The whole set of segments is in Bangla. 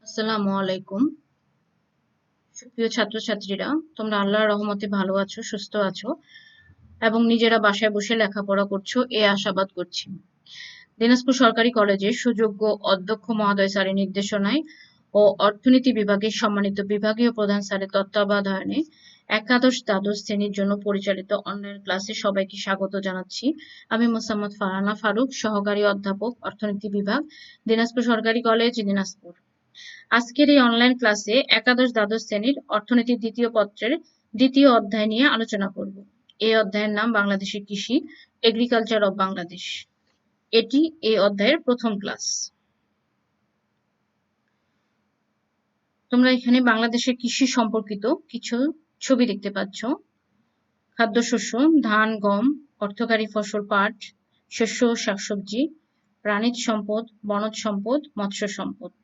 আসসালামু আলাইকুম। সুপ্রিয় ছাত্রছাত্রীরা, তোমরা আল্লাহর রহমতে ভালো আছো, সুস্থ আছো এবং নিজেরা বাসায় বসে লেখাপড়া করছো এ আশাবাদ করছি। দিনাজপুর সরকারি কলেজের সুযোগ্য অধ্যক্ষ মহোদয় স্যারের নির্দেশনায় ও অর্থনীতি বিভাগের সম্মানিত বিভাগীয় প্রধান স্যারের তত্ত্বাবধানে একাদশ দ্বাদশ শ্রেণীর জন্য পরিচালিত অনলাইন ক্লাসে সবাইকে স্বাগত জানাচ্ছি। আমি মোসাম্মদ ফারহানা ফারুক, সহকারী অধ্যাপক, অর্থনীতি বিভাগ, দিনাজপুর সরকারি কলেজ, দিনাজপুর। আজকের এই অনলাইন ক্লাসে একাদশ দ্বাদশ শ্রেণীর অর্থনীতির দ্বিতীয় পত্রের দ্বিতীয় অধ্যায় নিয়ে আলোচনা করব। এই অধ্যায়ের নাম বাংলাদেশের কৃষি, এগ্রিকালচার অব বাংলাদেশ। এটি এই অধ্যায়ের প্রথম ক্লাস। তোমরা এখানে বাংলাদেশের কৃষি সম্পর্কিত কিছু ছবি দেখতে পাচ্ছ। খাদ্যশস্য, ধান, গম, অর্থকরী ফসল পাট, শস্য ও শাকসবজি, প্রাণিজ সম্পদ, বনজ সম্পদ, মৎস্য সম্পদ।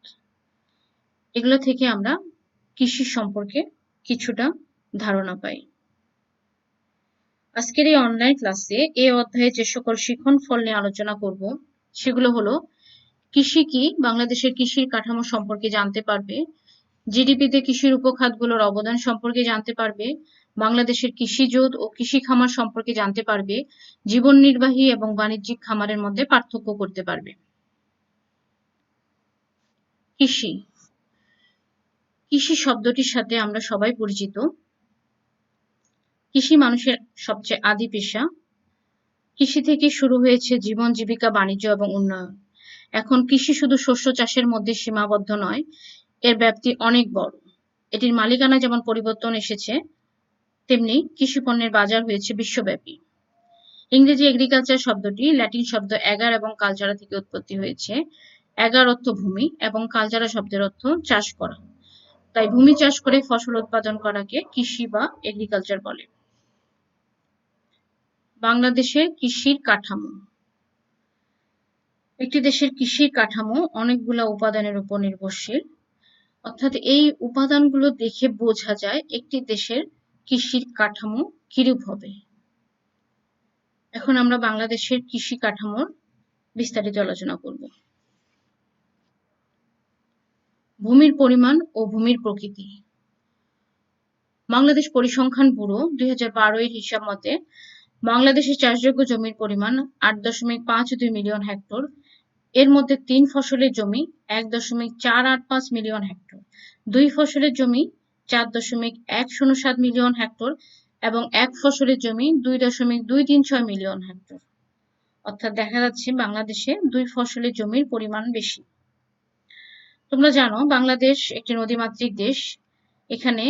এগুলো থেকে আমরা কৃষি সম্পর্কে কিছুটা ধারণা পাই। আজকের এই অনলাইন ক্লাসে এই অধ্যায়ে যে সকল শিখন ফল নিয়ে আলোচনা করব সেগুলো হলো কৃষি কি, বাংলাদেশের কৃষির কাঠামো সম্পর্কে জানতে পারবে, জিডিপিতে কৃষির উপখাতগুলোর অবদান সম্পর্কে জানতে পারবে, বাংলাদেশের কৃষিজোত ও কৃষি খামার সম্পর্কে জানতে পারবে, জীবন নির্বাহী এবং বাণিজ্যিক খামারের মধ্যে পার্থক্য করতে পারবে। কৃষি কৃষি শব্দটির সাথে আমরা সবাই পরিচিত। কৃষি মানুষের সবচেয়ে আদি পেশা। কৃষি থেকে শুরু হয়েছে জীবন, জীবিকা, বাণিজ্য এবং উন্নয়ন। এখন কৃষি শুধু শস্য চাষের মধ্যে সীমাবদ্ধ নয়, এর ব্যাপ্তি অনেক বড়। এটির মালিকানায় যেমন পরিবর্তন এসেছে, তেমনি কৃষি পণ্যের বাজার হয়েছে বিশ্বব্যাপী। ইংরেজি এগ্রিকালচার শব্দটি ল্যাটিন শব্দ এগার এবং কালচারা থেকে উৎপত্তি হয়েছে। এগার অর্থ ভূমি এবং কালচারা শব্দের অর্থ চাষ করা। তাই ভূমি চাষ করে ফসল উৎপাদন করাকে কৃষি বা এগ্রিকালচার বলে। বাংলাদেশের কৃষির কাঠামো। একটি দেশের কৃষির কাঠামো অনেকগুলো উপাদানের উপর নির্ভরশীল, অর্থাৎ এই উপাদানগুলো দেখে বোঝা যায় একটি দেশের কৃষির কাঠামো কিরূপ হবে। এখন আমরা বাংলাদেশের কৃষি কাঠামোর বিস্তারিত আলোচনা করব। ভূমির পরিমাণ ও ভূমির প্রকৃতি। বাংলাদেশ পরিসংখ্যান ব্যুরো 2012 এর হিসাব মতে বাংলাদেশের চাষযোগ্য জমির পরিমাণ 8.52 মিলিয়ন হেক্টর। এর মধ্যে 3 ফসলের জমি 1.485 মিলিয়ন হেক্টর, 2 ফসলের জমি 4.107 মিলিয়ন হেক্টর এবং 1 ফসলের জমি 2.236 মিলিয়ন হেক্টর। অর্থাৎ দেখা যাচ্ছে বাংলাদেশে 2 ফসলের জমির পরিমাণ বেশি। তোমরা জানো বাংলাদেশ একটি নদীমাতৃক দেশ। এখানে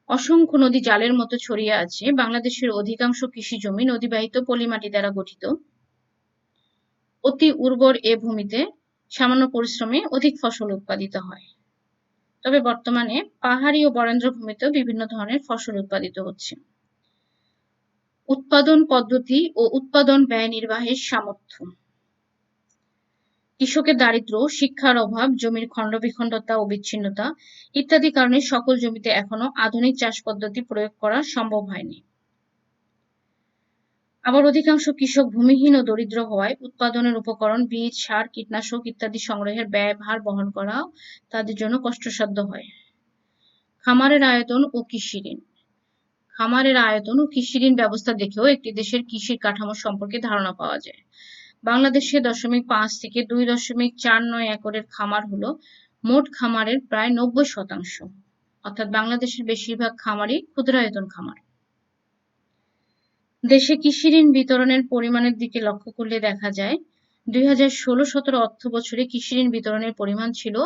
অসংখ্য নদী জালের মতো ছড়িয়ে আছে। বাংলাদেশের অধিকাংশ কৃষি জমি নদীবাহিত পলিমাটি দ্বারা গঠিত। অতি উর্বর এ ভূমিতে সামান্য পরিশ্রমে অধিক ফসল উৎপাদিত হয়। তবে বর্তমানে পাহাড়ি ও বরেন্দ্র ভূমিতেও বিভিন্ন ধরনের ফসল উৎপাদিত হচ্ছে। উৎপাদন পদ্ধতি ও উৎপাদন ব্যয় নির্বাহের সামর্থ্য। কৃষকের দারিদ্র্য, শিক্ষার অভাব, জমির খণ্ডবিখণ্ডতা ও বিচ্ছিন্নতা ইত্যাদি কারণে সকল জমিতে এখনো আধুনিক চাষ পদ্ধতি প্রয়োগ করা সম্ভব হয়নি। আবার অধিকাংশ কৃষক ভূমিহীন ও দরিদ্র হওয়ায় উৎপাদনের উপকরণ, বীজ, সার, কীটনাশক ইত্যাদি সংগ্রহের ব্যয়ভার বহন করা তাদের জন্য কষ্টসাধ্য হয়। খামারের আয়তন ও কৃষি ঋণ। খামারের আয়তন ও কৃষি ঋণ ব্যবস্থা দেখেও একটি দেশের কৃষির কাঠামো সম্পর্কে ধারণা পাওয়া যায়। বাংলাদেশে 0.5 থেকে 2.49 একরের খামার হলো মোট খামারের প্রায় 90%। অর্থাৎ বাংলাদেশের বেশিরভাগ খামারই ক্ষুদ্রায়তন খামার। দেশে কৃষি ঋণ বিতরণের পরিমাণের দিকে লক্ষ্য করলে দেখা যায় 2016-17 অর্থ বছরে কৃষি ঋণ বিতরণের পরিমাণ ছিল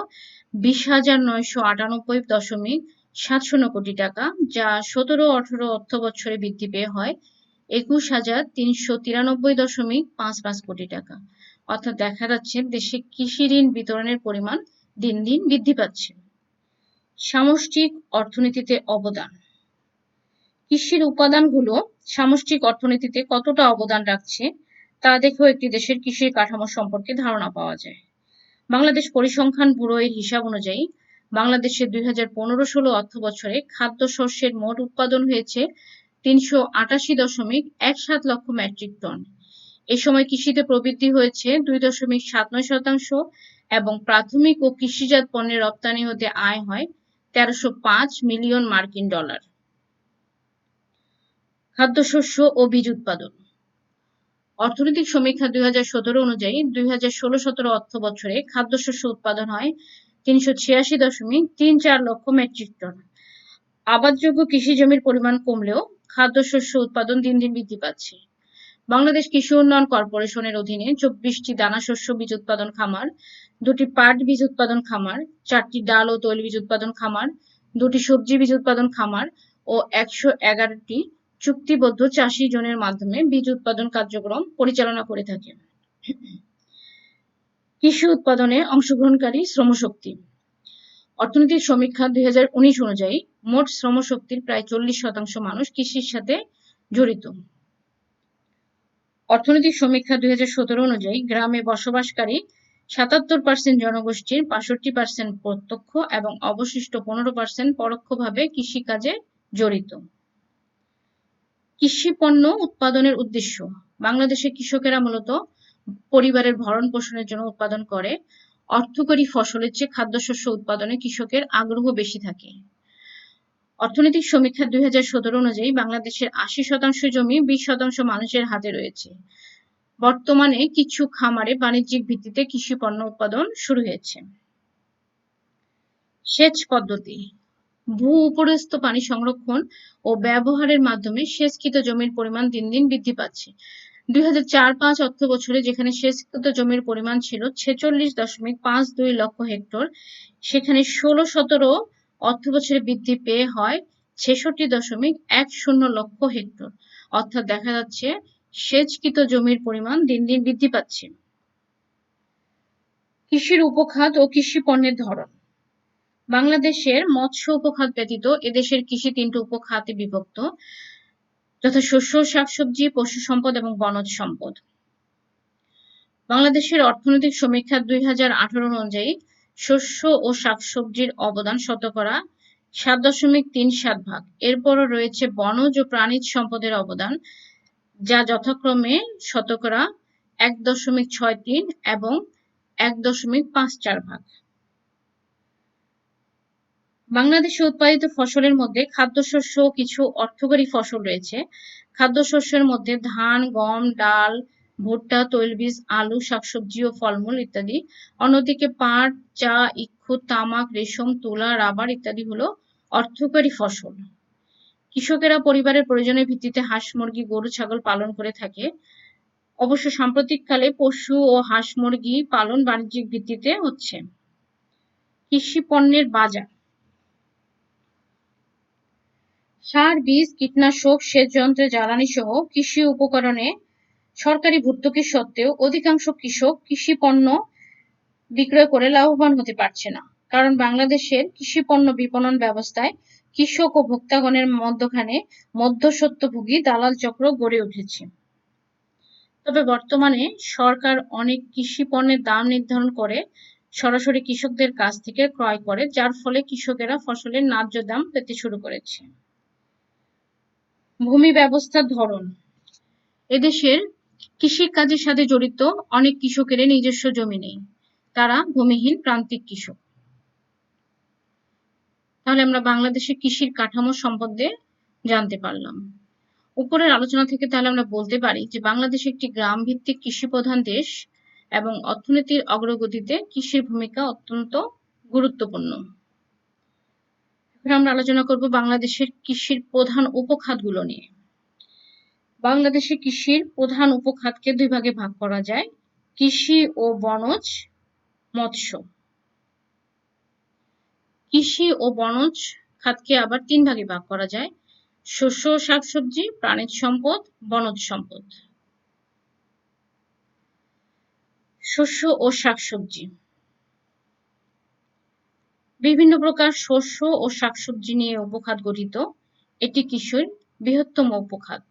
20,998.57 কোটি টাকা, যা 17-18 অর্থ বছরে বৃদ্ধি পেয়ে হয় 21,393.55 কোটি টাকা। অর্থাৎ দেখা যাচ্ছে দেশে কৃষি ঋণ বিতরণের পরিমাণ দিন দিন বৃদ্ধি পাচ্ছে। সামষ্টিক অর্থনীতিতে অবদান। কৃষির উপাদানগুলো সামষ্টিক অর্থনীতিতে কতটা অবদান রাখছে তা দেখেও একটি দেশের কৃষির কাঠামো সম্পর্কে ধারণা পাওয়া যায়। বাংলাদেশ পরিসংখ্যান ব্যুরো এর হিসাব অনুযায়ী বাংলাদেশের 2015-16 অর্থ বছরে খাদ্যশস্যের মোট উৎপাদন হয়েছে 388.17 লক্ষ মেট্রিক টন। এ সময় কৃষিতে প্রবৃদ্ধি হয়েছে 2.79%, এবং প্রাথমিক ও কৃষিজাত পণ্যের রপ্তানি হতে আয় হয় 1305 মিলিয়ন মার্কিন ডলার। খাদ্যশস্য ও বীজ উৎপাদন। অর্থনৈতিক সমীক্ষা 2017 অনুযায়ী 2016-17 অর্থ বছরে খাদ্যশস্য উৎপাদন হয় 386.34 লক্ষ মেট্রিক টন। আবাদযোগ্য কৃষি জমির পরিমাণ কমলেও খাদ্যশস্য উৎপাদন দিন দিন বৃদ্ধি পাচ্ছে। বাংলাদেশ কৃষি উন্নয়ন কর্পোরেশনের অধীনে 24টি দানাশস্য বীজ উৎপাদন খামার, 2টি পাট বীজ উৎপাদন খামার, 4টি ডাল ও তৈলবীজ উৎপাদন খামার, 2টি সবজি বীজ উৎপাদন খামার ও 111টি চুক্তিবদ্ধ চাষী জোনের মাধ্যমে বীজ উৎপাদন কার্যক্রম পরিচালনা করে থাকে। কৃষি উৎপাদনে অংশগ্রহণকারী শ্রমশক্তি। অর্থনৈতিক সমীক্ষা 2019 অনুযায়ী মোট শ্রমশক্তির প্রায় 40% মানুষ কৃষির সাথে জড়িত। অর্থনৈতিক সমীক্ষা 2017 অনুযায়ী গ্রামে বসবাসকারী 77% জনগোষ্ঠীর 65% প্রত্যক্ষ এবং অবশিষ্ট 15% পরোক্ষভাবে কৃষিকাজে জড়িত। কৃষি পণ্য উৎপাদনের উদ্দেশ্য। বাংলাদেশের কৃষকেরা মূলত পরিবারের ভরণ পোষণের জন্য উৎপাদন করে। অর্থকরী ফসলের চেয়ে খাদ্যশস্য উৎপাদনে কৃষকের আগ্রহ বেশি থাকে। অর্থনৈতিক সমীক্ষা 2017 অনুযায়ী বাংলাদেশের 80% জমি 20% মানুষের হাতে রয়েছে। বর্তমানে কিছু খামারে বাণিজ্যিক ভিত্তিতে কৃষি পণ্য উৎপাদন শুরু হয়েছে। সেচ পদ্ধতি। ভূ-উপরস্থ পানি সংরক্ষণ ও ব্যবহারের মাধ্যমে সেচকৃত জমির পরিমাণ দিন দিন বৃদ্ধি পাচ্ছে। 2004-05 অর্থ বছরে যেখানে সেচকৃত জমির পরিমাণ ছিল 46.52 লক্ষ হেক্টর, সেখানে 16-17 অর্থ বছরে বৃদ্ধি পেয়ে হয় 66.10 লক্ষ হেক্টর। অর্থাৎ দেখা যাচ্ছে সেচকৃত জমির পরিমাণ দিন দিন বৃদ্ধি পাচ্ছে। কৃষির উপখাত ও কৃষি পণ্যের ধরন। বাংলাদেশের মৎস্য উপখাত ব্যতীত এদেশের কৃষি 3টি উপখাতে বিভক্ত, যথা শস্য, শাকসবজি, পশু সম্পদ এবং বনজ সম্পদ। বাংলাদেশের অর্থনৈতিক সমীক্ষা 2018 অনুযায়ী শস্য ও শাকসবজির অবদান শতকরা 7.37 ভাগ। এরপরও রয়েছে বনজ ও প্রাণীজ সম্পদের অবদান, যা যথাক্রমে শতকরা 1.63 এবং 1.54 ভাগ। বাংলাদেশে উৎপাদিত ফসলের মধ্যে খাদ্যশস্য ও কিছু অর্থকরী ফসল রয়েছে। খাদ্যশস্যের মধ্যে ধান, গম, ডাল, ভুট্টা, তৈলবীজ, আলু, শাকসবজি ও ফলমূল ইত্যাদি। অন্যদিকে পাট, চা, ইক্ষু, তামাক, রেশম, তুলা, রাবার ইত্যাদি হলো অর্থকরী ফসল। কৃষকেরা পরিবারের প্রয়োজনের ভিত্তিতে হাঁস, মুরগি, গরু, ছাগল পালন করে থাকে। অবশ্য সাম্প্রতিককালে পশু ও হাঁস, মুরগি পালন বাণিজ্যিক ভিত্তিতে হচ্ছে। কৃষি পণ্যের বাজার। সার, বীজ, কীটনাশক, সেচ যন্ত্র, জ্বালানি সহ কৃষি উপকরণে সরকারি ভর্তুকি সত্ত্বেও অধিকাংশ কৃষক কৃষি পণ্য বিক্রয় করে লাভবান হতে পারছে না, কারণ বাংলাদেশের কৃষি পণ্য বিপণন ব্যবস্থায় কৃষক ও ভোক্তাগণের মধ্যখানে মধ্যস্বত্বভোগী দালাল চক্র গড়ে উঠেছে। তবে বর্তমানে সরকার অনেক কৃষি পণ্যের দাম নির্ধারণ করে সরাসরি কৃষকদের কাছ থেকে ক্রয় করে, যার ফলে কৃষকেরা ফসলের ন্যায্য দাম পেতে শুরু করেছে। ভূমি ব্যবস্থার ধরন। এদেশের কৃষি কাজের সাথে জড়িত অনেক কৃষকের নিজস্ব জমি নেই, তারা ভূমিহীন প্রান্তিক কৃষক। তাহলে আমরা বাংলাদেশের কৃষির কাঠামো সম্বন্ধে জানতে পারলাম। উপরের আলোচনা থেকে তাহলে আমরা বলতে পারি যে বাংলাদেশ একটি গ্রাম ভিত্তিক কৃষি প্রধান দেশ এবং অর্থনীতির অগ্রগতিতে কৃষির ভূমিকা অত্যন্ত গুরুত্বপূর্ণ। এখন আমরা আলোচনা করব বাংলাদেশের কৃষির প্রধান উপখাতগুলো নিয়ে। বাংলাদেশে কৃষির প্রধান উপখাতকে দুই ভাগে ভাগ করা যায়: কৃষি ও বনজ মৎস্য। কৃষি ও বনজ খাতকে আবার 3 ভাগে ভাগ করা যায়: শস্য ও শাকসবজি, প্রাণীজ সম্পদ, বনজ সম্পদ। শস্য ও শাকসবজি। বিভিন্ন প্রকার শস্য ও শাকসবজি নিয়ে উপখাত গঠিত। এটি কৃষির বৃহত্তম উপখাত।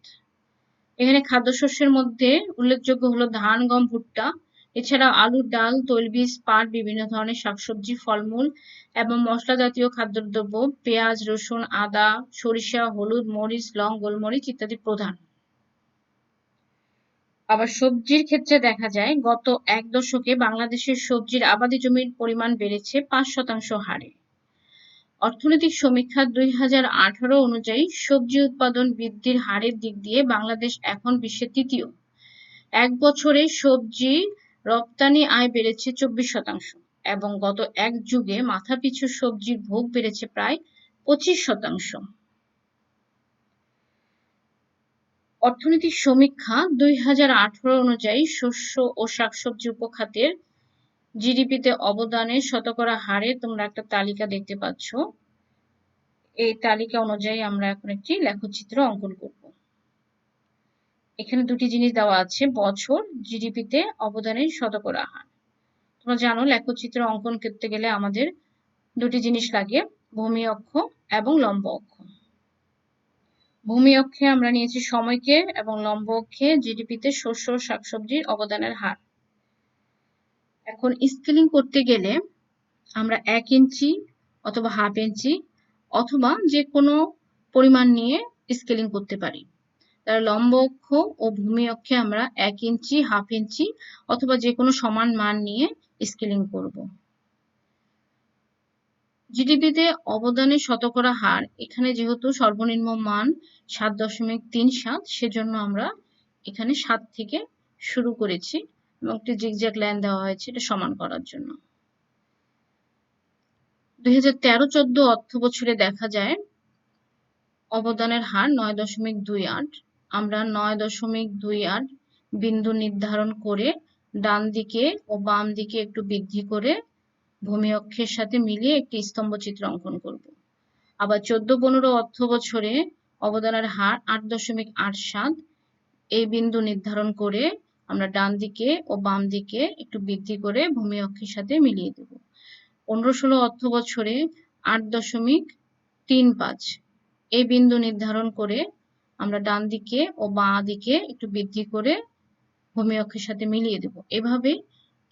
এখানে খাদ্যশস্যের মধ্যে উল্লেখযোগ্য হলো ধান, গম, ভুট্টা, এছাড়া আলু, ডাল, তৈলবীজ, পাট, বিভিন্ন ধরনের শাকসবজি, ফলমূল এবং মশলা জাতীয় খাদ্যদ্রব্য, পেঁয়াজ, রসুন, আদা, সরিষা, হলুদ, মরিচ, লং, গোলমরিচ ইত্যাদি প্রধান। আবার সবজির ক্ষেত্রে দেখা যায় গত ১ দশকে বাংলাদেশের সবজির আবাদি জমির পরিমাণ বেড়েছে ৫% হারে। অর্থনৈতিক সমীক্ষা ২০১৮ অনুযায়ী সবজি উৎপাদন বৃদ্ধির হারের দিক দিয়ে বাংলাদেশ এখন বিশ্বের ৩য়। ১ বছরে সবজি রপ্তানি আয় বেড়েছে ২৪% এবং গত ১ যুগে মাথাপিছু সবজির ভোগ বেড়েছে প্রায় ২৫%। অর্থনৈতিক সমীক্ষা ২০১৮ অনুযায়ী শস্য ও শাকসবজি উপখাতের জিডিপিতে অবদানের শতকরা হারে তোমরা একটা তালিকা দেখতে পাচ্ছ। এই তালিকা অনুযায়ী আমরা এখন একটি লেখচিত্র অঙ্কন করব। এখানে দুটি জিনিস দেওয়া আছে, বছর, জিডিপিতে অবদানের শতকরা হার। তোমরা জানো লেখচিত্র অঙ্কন করতে গেলে আমাদের দুটি জিনিস লাগে, ভূমি অক্ষ এবং লম্ব অক্ষ। ভূমি অক্ষে আমরা নিয়েছি সময়কে এবং লম্ব অক্ষে জিডিপিতে শস্য ও শাকসবজির অবদানের হার। এখন স্কেলিং করতে গেলে আমরা ১ ইঞ্চি অথবা হাফ ইঞ্চি অথবা যে কোনো পরিমাণ নিয়ে স্কেলিং করতে পারি। তার লম্ব অক্ষ ও ভূমি অক্ষে আমরা ১ ইঞ্চি, হাফ ইঞ্চি অথবা যে কোনো সমান মান নিয়ে স্কেলিং করব। জিডিপিতে অবদানের শতকরা হার, এখানে যেহেতু সর্বনিম্ন মান ৭.৩৭, সেজন্য আমরা এখানে ৭ থেকে শুরু করেছি এবং একটি জিগজ্যাগ লাইন দেওয়া হয়েছে এটা সমান করার জন্য। ২০১৩-১৪ অর্থ বছরে দেখা যায় অবদানের হার ৯.২৮। আমরা ৯.২৮ বিন্দু নির্ধারণ করে ডান দিকে ও বাম দিকে একটু বৃদ্ধি করে ভূমি অক্ষের সাথে মিলিয়ে একটি স্তম্ভচিত্র অঙ্কন করব। আবার ১৪-১৫ অর্থ বছরে অবদানের হার ৮.৮৭। এই বিন্দু নির্ধারণ করে আমরা ডান দিকে ও বাম দিকে একটু বৃদ্ধি করে ভূমি অক্ষের সাথে মিলিয়ে দেব। ১৫-১৬ অর্থ বছরে ৮.৩৫। এই বিন্দু নির্ধারণ করে আমরা ডান দিকে ও বাঁ দিকে একটু বৃদ্ধি করে ভূমি অক্ষের সাথে মিলিয়ে দেব। এভাবে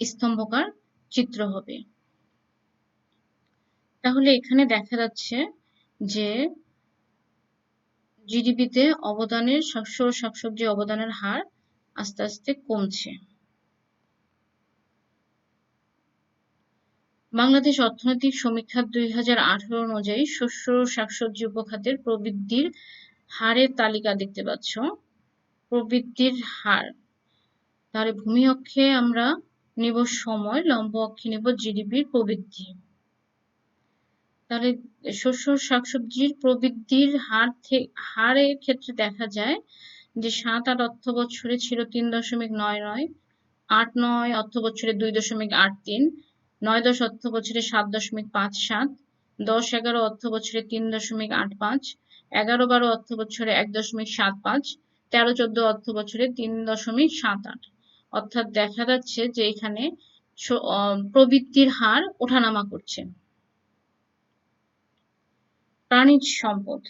স্তম্ভকার চিত্র হবে। তাহলে এখানে দেখা যাচ্ছে যে জিডিপিতে অবদানের শস্য ও শাকসবজি অবদানের হার আস্তে আস্তে কমছে। বাংলাদেশ অর্থনৈতিক সমীক্ষা ২০১৮ অনুযায়ী শস্য ও শাকসবজি উপখাতের প্রবৃদ্ধির হারের তালিকা দেখতে পাচ্ছ। প্রবৃদ্ধির হার, তাহলে ভূমি অক্ষে আমরা নিব সময়, লম্ব অক্ষে নিব জিডিপির প্রবৃদ্ধি। তাহলে শস্য শাকসবজির প্রবৃদ্ধির হারের ক্ষেত্রে দেখা যায় যে ৭-৮ অর্থ বছরে ছিল ৩.৯৯, ৮-৯ অর্থ বছরে ২.৮৩, ৯-১০ অর্থ বছরে ৭.৫৭, ১০-১১ অর্থ বছরে ৩.৮৫, ১১-১২ অর্থ বছরে ১.৭৫, ১৩-১৪ অর্থ বছরে ৩.৭৮। অর্থাৎ দেখা যাচ্ছে যে এখানে প্রবৃদ্ধির হার ওঠানামা করছে। প্রাণিজ সম্পদ,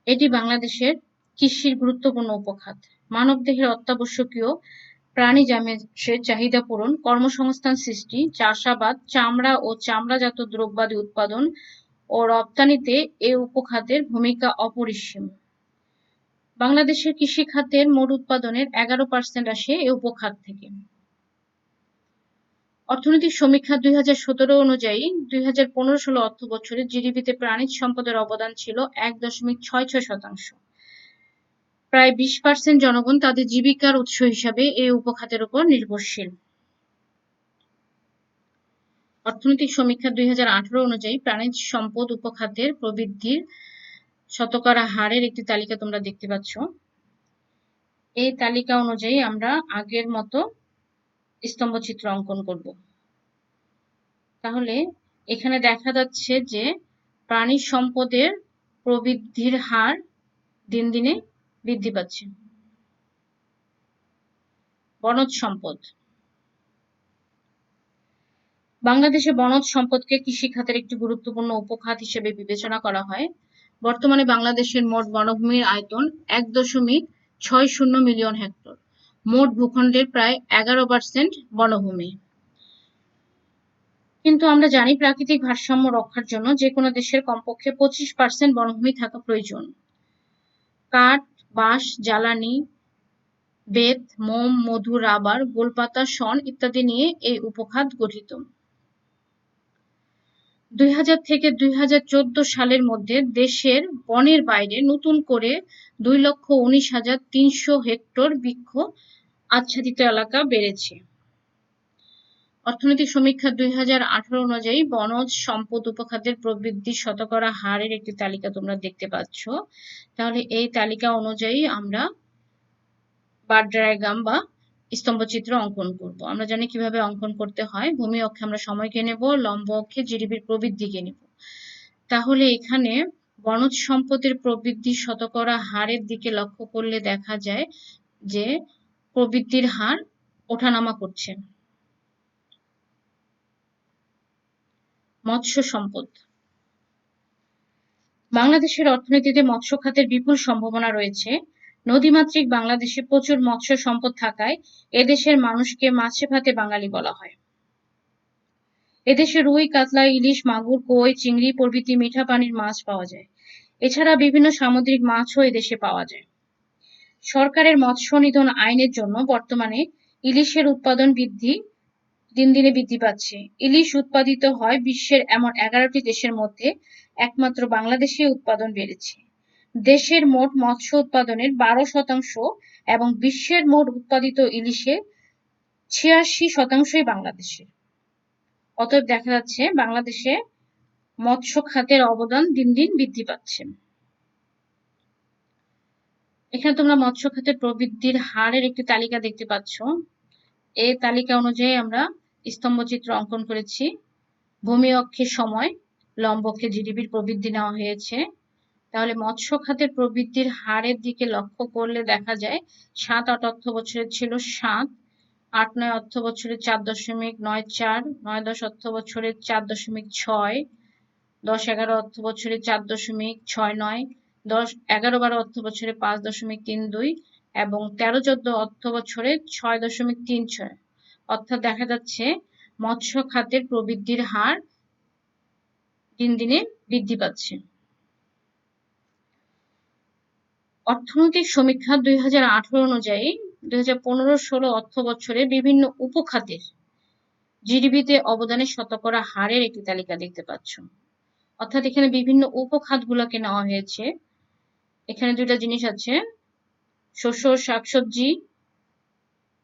এটি বাংলাদেশের কৃষির গুরুত্বপূর্ণ উপখাত। মানবদেহের অত্যাবশ্যকীয় প্রাণী আমিষের চাহিদা পূরণ, কর্মসংস্থান সৃষ্টি, চাষাবাদ, চামড়া ও চামড়াজাত দ্রব্যাদি উৎপাদন ও রপ্তানিতে এ উপখাতের ভূমিকা অপরিসীম। বাংলাদেশের কৃষি খাতের মোট উৎপাদনের ১১% আসে এ উপখাত থেকে। অর্থনৈতিক সমীক্ষা ২০১৭ অনুযায়ী ২০১৫-১৬ অর্থ বছরে জিডিপিতে প্রাণিজ সম্পদের অবদান ছিল ১.৬৬%। প্রায় ২০% জনগণ তাদের জীবিকার উৎস হিসাবে এই উপখাতের উপর নির্ভরশীল। অর্থনৈতিক সমীক্ষা ২০১৮ অনুযায়ী প্রাণিজ সম্পদ উপখাতের প্রবৃদ্ধির শতকরা হারের একটি তালিকা তোমরা দেখতে পাচ্ছ। এই তালিকা অনুযায়ী আমরা আগের মতো স্তম্ভচিত্র অঙ্কন করব। তাহলে এখানে দেখা যাচ্ছে যে প্রাণিজ সম্পদের প্রবৃদ্ধির হার দিন দিনে বৃদ্ধি পাচ্ছে। বনজ সম্পদ, বাংলাদেশে বনজ সম্পদকে কৃষি খাতের একটি গুরুত্বপূর্ণ উপখাত হিসেবে বিবেচনা করা হয়। বর্তমানে বাংলাদেশের মোট বনভূমির আয়তন ১.৬০ মিলিয়ন হেক্টর। মোট ভূখণ্ডের প্রায় ১১% বনভূমি। কিন্তু আমরা জানি প্রাকৃতিক ভারসাম্য রক্ষার জন্য যে কোনো দেশের কমপক্ষে 25% বনভূমি থাকা প্রয়োজন। কাঠ, বাঁশ, জ্বালানি, বেত, মোম, মধু, রাবার, গোলপাতা, শন ইত্যাদি নিয়ে এই উপখাত গঠিত। 2000 থেকে 2014 সালের মধ্যে দেশের বনের বাইরে নতুন করে 2,19,300 হেক্টর বৃক্ষ আচ্ছাদিত এলাকা বেড়েছে। অর্থনৈতিক সমীক্ষা 2018 অনুযায়ী বনজ সম্পদ উপখাতের প্রবৃদ্ধির শতকরা হারের একটি তালিকা তোমরা দেখতে পাচ্ছ। তাহলে এই তালিকা অনুযায়ী আমরা বার ডায়াগ্রাম বা স্তম্ভচিত্র অঙ্কন করব। আমরা জানি কিভাবে অঙ্কন করতে হয়। ভূমি অক্ষে আমরা সময়কে নেব, লম্ব অক্ষে জিডিপির প্রবৃদ্ধিকে নেব। তাহলে এখানে বনজ সম্পদের প্রবৃদ্ধির শতকরা হারের দিকে লক্ষ্য করলে দেখা যায় যে প্রবৃদ্ধির হার ওঠানামা করছে। মৎস্য সম্পদ। বাংলাদেশের অর্থনীতিতে মৎস্য খাতের বিপুল সম্ভাবনা রয়েছে। নদীমাতৃক বাংলাদেশে প্রচুর মৎস্য সম্পদ থাকায় এদেশের মানুষকে মাছে ভাতে বাঙালি বলা হয়। এদেশে রুই, কাতলা, ইলিশ, মাগুর, কই, চিংড়ি প্রভৃতি মিঠা পানির মাছ পাওয়া যায়। এছাড়া বিভিন্ন সামুদ্রিক মাছও এদেশে পাওয়া যায়। সরকারের মৎস্য নিধন আইনের জন্য বর্তমানে ইলিশের উৎপাদন দিন দিনে বৃদ্ধি পাচ্ছে। ইলিশ উৎপাদিত হয় বিশ্বের এমন 11টি দেশের মধ্যে একমাত্র বাংলাদেশে উৎপাদন বেড়েছে। দেশের মোট মৎস্য উৎপাদনের 12% এবং বিশ্বের মোট উৎপাদিত ইলিশের 86%ই বাংলাদেশে। অতএব দেখা যাচ্ছে বাংলাদেশে মৎস্য খাতের অবদান দিন দিন বৃদ্ধি পাচ্ছে। এখানে তোমরা মৎস্য খাতের প্রবৃদ্ধির হারের একটি তালিকা দেখতে পাচ্ছ। এই তালিকা অনুযায়ী আমরা স্তম্ভচিত্র অঙ্কন করেছি। ভূমি অক্ষে সময়, লম্ব অক্ষে জিডিপির প্রবৃদ্ধি নেওয়া হয়েছে। তাহলে মৎস্য খাতের প্রবৃদ্ধির হারের দিকে লক্ষ্য করলে দেখা যায় 7-8 অর্থ বছরে ছিল 7, 8-9 অর্থ বছরে 4.94, 9-10 অর্থ বছরে 4.6, 10-11 অর্থ বছরে 4.69, 10-11-12 অর্থ বছরে 5.32 এবং 13-14 অর্থ বছরে 6.36। অর্থাৎ দেখা যাচ্ছে মৎস্য খাতের প্রবৃদ্ধির হার দিন দিনে বৃদ্ধি পাচ্ছে। অর্থনৈতিক সমীক্ষা 2018 অনুযায়ী 2015-16 অর্থ বছরে বিভিন্ন উপখাতের জিডিপিতে অবদানের শতকরা হারের একটি তালিকা দেখতে পাচ্ছ। অর্থাৎ এখানে বিভিন্ন উপখাতগুলোকে নেওয়া হয়েছে। এখানে দুইটা জিনিস আছে, শস্য ও শাকসবজি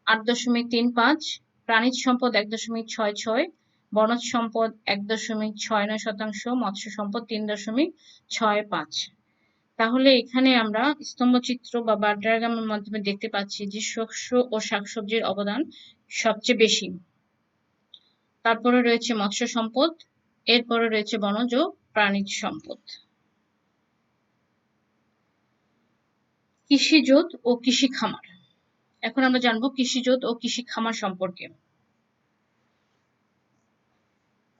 8.35, প্রাণিজ সম্পদ 1.66, বনজ সম্পদ 1.69%, মৎস্য সম্পদ 3.65। তাহলে এখানে আমরা স্তম্ভচিত্র বা বার ডায়াগ্রামের মাধ্যমে দেখতে পাচ্ছি যে শস্য ও শাকসবজির অবদান সবচেয়ে বেশি। তারপরে রয়েছে মৎস্য সম্পদ, এরপরে রয়েছে বনজ ও প্রাণিজ সম্পদ। কৃষিজোত ও কৃষি খামার। এখন আমরা জানবো কৃষিজোত ও কৃষি খামার সম্পর্কে।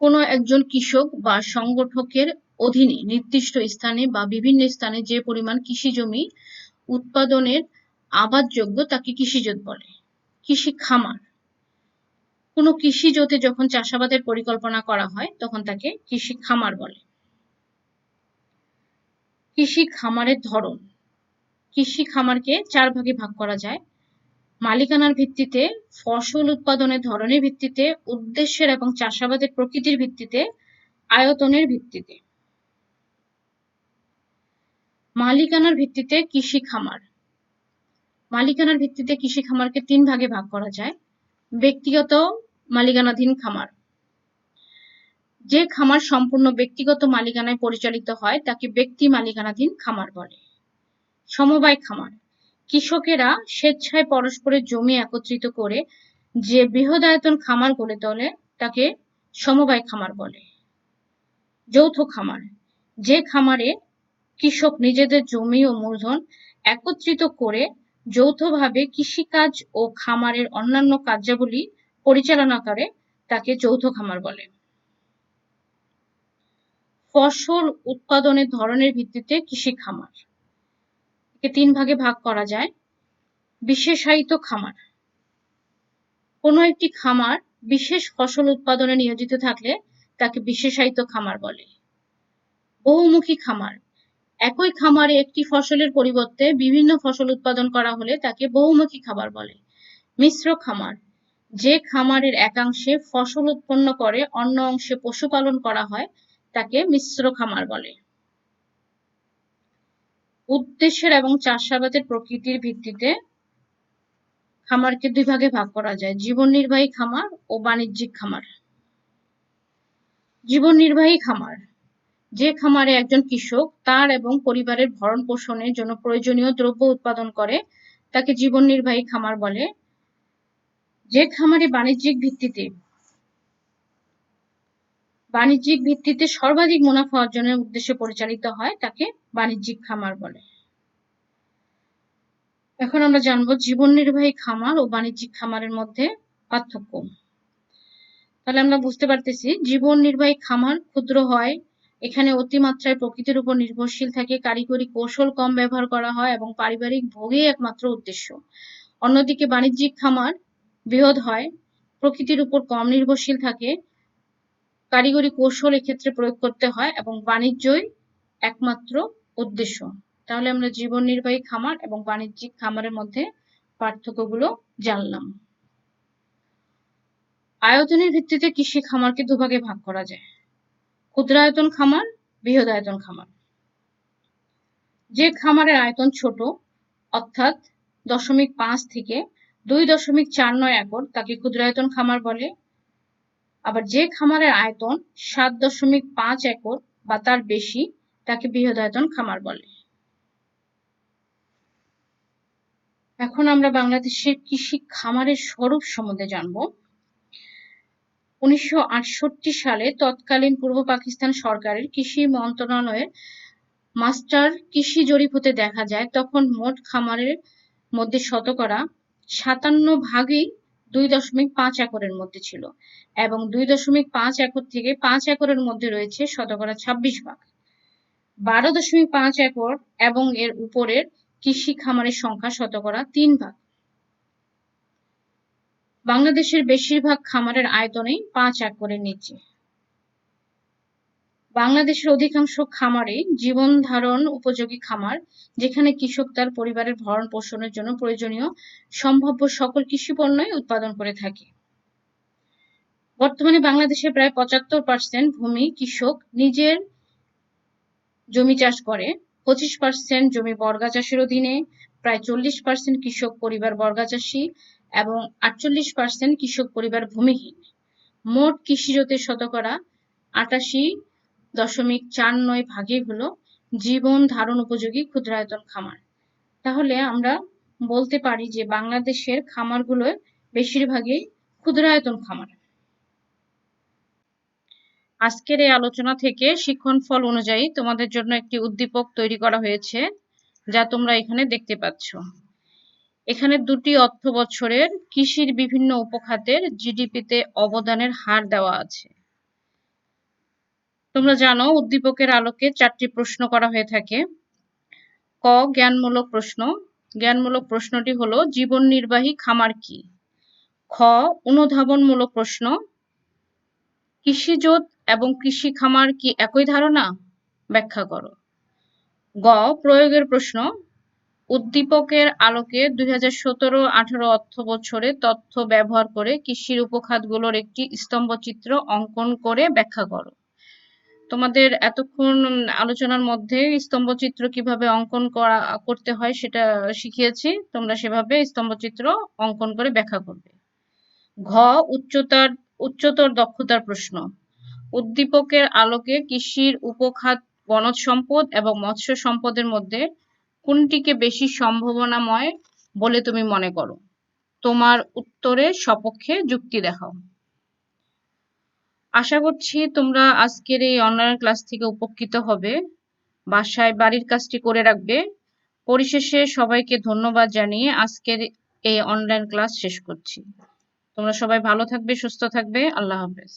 কোনো একজন কৃষক বা সংগঠকের অধীনে নির্দিষ্ট স্থানে বা বিভিন্ন স্থানে যে পরিমাণ কৃষি জমি উৎপাদনের আবাদযোগ্য তাকে কৃষিজোত বলে। কৃষি খামার, কোনো কৃষি জোতে যখন চাষাবাদের পরিকল্পনা করা হয় তখন তাকে কৃষি খামার বলে। কৃষি খামারের ধরন। কৃষি খামারকে 4 ভাগে ভাগ করা যায়: মালিকানার ভিত্তিতে, ফসল উৎপাদনের ধরনের ভিত্তিতে, উদ্দেশ্যের এবং চাষাবাদের প্রকৃতির ভিত্তিতে, আয়তনের ভিত্তিতে। মালিকানার ভিত্তিতে কৃষি খামার। মালিকানার ভিত্তিতে কৃষি খামারকে 3 ভাগে ভাগ করা যায়: ব্যক্তিগত মালিকানাধীন খামার। যে খামার সম্পূর্ণ ব্যক্তিগত মালিকানায় পরিচালিত হয় তাকে ব্যক্তি মালিকানাধীন খামার বলে। সমবায় খামার, কৃষকেরা স্বেচ্ছায় পরস্পরের জমি একত্রিত করে যে বৃহদায়তন খামার গড়ে তোলে তাকে সমবায় খামার বলে। যৌথ খামার, যে খামারে কৃষক নিজেদের জমি ও মূলধন একত্রিত করে যৌথভাবে কৃষিকাজ ও খামারের অন্যান্য কার্যাবলী পরিচালনা করে তাকে যৌথ খামার বলে। ফসল উৎপাদনের ধরনের ভিত্তিতে কৃষি খামার কে 3 ভাগে ভাগ করা যায়: বিশেষায়িত খামার, কোনো একটি খামার বিশেষ ফসল উৎপাদনে নিয়োজিত থাকলে তাকে বিশেষায়িত খামার বলে। বহুমুখী খামার, একই খামারে একটি ফসলের পরিবর্তে বিভিন্ন ফসল উৎপাদন করা হলে তাকে বহুমুখী খামার বলে। মিশ্র খামার, যে খামারের একাংশে ফসল উৎপন্ন করে অন্য অংশে পশুপালন করা হয় তাকে মিশ্র খামার বলে। উদ্দেশ্যের এবং চাষাবাদের প্রকৃতির ভিত্তিতে খামারকে দুই ভাগে ভাগ করা যায়: জীবন নির্বাহী খামার ও বাণিজ্যিক খামার। জীবন নির্বাহী খামার, যে খামারে একজন কৃষক তার এবং পরিবারের ভরণ পোষণের জন্য প্রয়োজনীয় দ্রব্য উৎপাদন করে তাকে জীবন নির্বাহী খামার বলে। যে খামারে বাণিজ্যিক ভিত্তিতে সর্বাধিক মুনাফা অর্জনের উদ্দেশ্যে পরিচালিত হয় তাকে বাণিজ্যিক খামার বলে। এখন আমরা জানবো জীবন নির্বাহী খামার ও বাণিজ্যিক খামারের মধ্যে পার্থক্য। তাহলে আমরা বুঝতে পারতেছি জীবন নির্বাহী খামার ক্ষুদ্র হয়, এখানে অতিমাত্রায় প্রকৃতির উপর নির্ভরশীল থাকে, কারিগরি কৌশল কম ব্যবহার করা হয় এবং পারিবারিক ভোগই একমাত্র উদ্দেশ্য। অন্যদিকে বাণিজ্যিক খামার বৃহৎ হয়, প্রকৃতির উপর কম নির্ভরশীল থাকে, কারিগরি কৌশল এক্ষেত্রে প্রয়োগ করতে হয় এবং বাণিজ্যই একমাত্র উদ্দেশ্য। তাহলে আমরা জীবন নির্বাহী খামার এবং বাণিজ্যিক খামারের মধ্যে পার্থক্যগুলো জানলাম। আয়তনের ভিত্তিতে কৃষি খামারকে দুভাগে ভাগ করা যায়: ক্ষুদ্রায়তন খামার, বৃহদায়তন খামার। যে খামারের আয়তন ছোট অর্থাৎ 0.5 থেকে 2.49 একর তাকে ক্ষুদ্রায়তন খামার বলে। আবার যে খামারের আয়তন 7.5 একর বা তার বেশি তাকে বৃহদায়তন খামার বলে। এখন আমরা বাংলাদেশের কৃষি খামারের স্বরূপ সম্বন্ধে জানবো। 1968 সালে তৎকালীন পূর্ব পাকিস্তান সরকারের কৃষি মন্ত্রণালয়ের মাস্টার কৃষি জরিপ হতে দেখা যায় তখন মোট খামারের মধ্যে শতকরা 57% 2.5 একরের মধ্যে ছিল এবং 2.5 একর থেকে 5 একরের মধ্যে রয়েছে শতকরা 26%। 12.5 একর এবং এর উপরের কৃষি খামারের সংখ্যা শতকরা 3%। বাংলাদেশের বেশিরভাগ খামারের আয়তনই 5 একরের নিচে। বাংলাদেশের অধিকাংশ খামারই জীবন ধারণ উপযোগী খামার, যেখানে কৃষক তার পরিবারের ভরণ পোষণের জন্য প্রয়োজনীয় সম্ভাব্য সকল কৃষি পণ্যই উৎপাদন করে থাকে। বর্তমানে বাংলাদেশে প্রায় 75% ভূমি কৃষক নিজের জমি চাষ করে, 25% জমি বর্গা চাষের অধীনে, প্রায় 40% কৃষক পরিবার বর্গা চাষী এবং 48% কৃষক পরিবার ভূমিহীন। মোট কৃষিজতের শতকরা 88.49 হলো জীবন ধারণ উপযোগী ক্ষুদ্রায়তন খামার। তাহলে আমরা বলতে পারি যে বাংলাদেশের খামারগুলো বেশিরভাগই ক্ষুদ্রায়তন খামার। আজকের এই আলোচনা থেকে শিক্ষণফল অনুযায়ী তোমাদের জন্য একটি উদ্দীপক তৈরি করা হয়েছে, যা তোমরা এখানে দেখতে পাচ্ছ। এখানে 2টি অর্থ বছরের কৃষির বিভিন্ন উপখাতের জিডিপিতে অবদানের হার দেওয়া আছে। তোমরা জানো উদ্দীপকের আলোকে 4টি প্রশ্ন করা হয়ে থাকে। ক, জ্ঞানমূলক প্রশ্ন। জ্ঞানমূলক প্রশ্নটি হলো জীবন নির্বাহী খামার কি? খ, অনুধাবনমূলক প্রশ্ন, কৃষিজোত এবং কৃষি খামার কি একই ধারণা? ব্যাখ্যা করো। গ, প্রয়োগের প্রশ্ন, উদ্দীপকের আলোকে 2017-18 অর্থ বছরে তথ্য ব্যবহার করে কৃষির উপখাতগুলোর একটি স্তম্ভচিত্র অঙ্কন করে ব্যাখ্যা করো। তোমাদের এতক্ষণ আলোচনার মধ্যে স্তম্ভচিত্র কিভাবে অঙ্কন করতে হয় সেটা শিখিয়েছি, তোমরা সেভাবে স্তম্ভচিত্র অঙ্কন করে ব্যাখ্যা করবে। ঘ, উচ্চতর দক্ষতার প্রশ্ন, উদ্দীপকের আলোকে কৃষির উপখাত বনজ সম্পদ এবং মৎস্য সম্পদের মধ্যে কোনটিকে বেশি সম্ভাবনাময় বলে তুমি মনে করো? তোমার উত্তরের সপক্ষে যুক্তি দেখাও। আশা করছি তোমরা আজকের এই অনলাইন ক্লাস থেকে উপকৃত হবে। বাসায় বাড়ির কাজটি করে রাখবে। পরিশেষে সবাইকে ধন্যবাদ জানিয়ে আজকের এই অনলাইন ক্লাস শেষ করছি। তোমরা সবাই ভালো থাকবে, সুস্থ থাকবে। আল্লাহ হাফেজ।